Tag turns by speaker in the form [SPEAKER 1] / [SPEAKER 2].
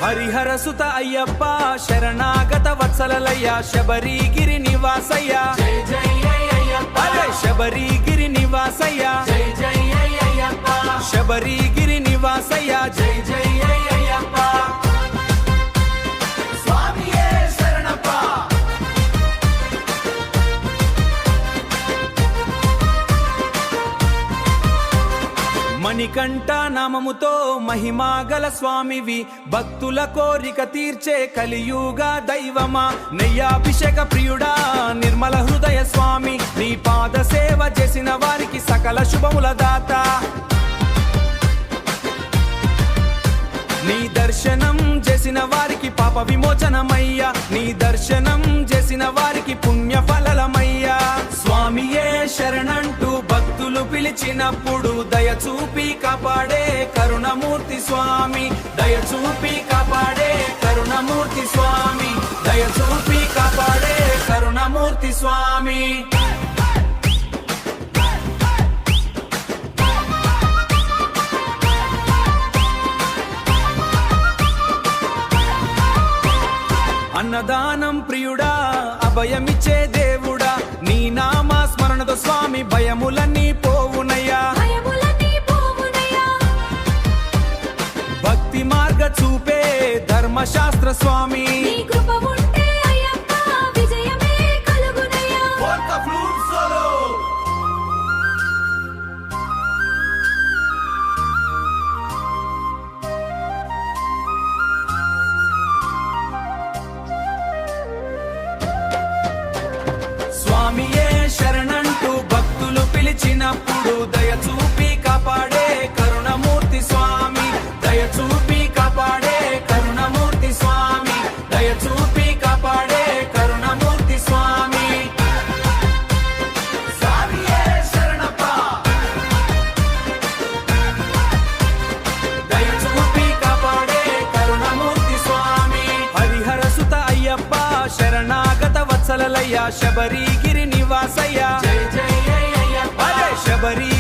[SPEAKER 1] హరిహర సుత అయ్యప్ప శరణాగత వత్సలయ్య శబరిగిరి నివాసయ్య
[SPEAKER 2] జై జై అయ్యప్ప
[SPEAKER 1] అరే శబరిగిరి నివాసయ్య
[SPEAKER 2] జై జై అయ్యప్ప
[SPEAKER 1] శబరిగిరి నివాసయ్య
[SPEAKER 2] జై జై అయ్యప్ప స్వామియే శరణప్ప
[SPEAKER 1] మణికంఠ నామముతో మహిమాగల స్వామివి భక్తుల కోరిక తీర్చే కలియుగ దైవమా నెయ్యాభిషేక ప్రియుడా నిర్మల హృదయ స్వామి నీ పాద సేవ చేసిన వారికి సకల శుభముల దాత నీ దర్శనం చేసిన వారికి పాప విమోచనమయ్యా నీ దర్శనం చేసిన వారికి పుణ్య ఫలమయ్యా స్వామియే శరణంటూ భక్తులు పిలిచినప్పుడు దయ చూపి కాపాడే కరుణమూర్తి స్వామి దయ చూపి కాపాడే కరుణమూర్తి స్వామి దయ చూపి కాపాడే కరుణమూర్తి స్వామి అన్నదానం ప్రియుడా అభయమిచ్చే దేవుడా నీ నామ స్మరణతో స్వామి భయములన్నీ పోవునయ్యా భక్తి మార్గ చూపే ధర్మశాస్త్ర స్వామి స్వామియే శరణంటూ భక్తులు పిలిచినప్పుడు దయ చూపి కాపాడే కరుణమూర్తి స్వామి దయ చూపి కాపాడే కరుణమూర్తి స్వామి దయ చూపి కాపాడే కరుణమూర్తి స్వామి
[SPEAKER 2] స్వామియే శరణప్ప
[SPEAKER 1] దయ చూపి కాపాడే కరుణమూర్తి స్వామి హరిహర సుత అయ్యప్ప శరణాగత వత్సలయ్య శబరిగిరి నివాసయ్య
[SPEAKER 2] జై జై అయ్యప్ప
[SPEAKER 1] అరే శబరి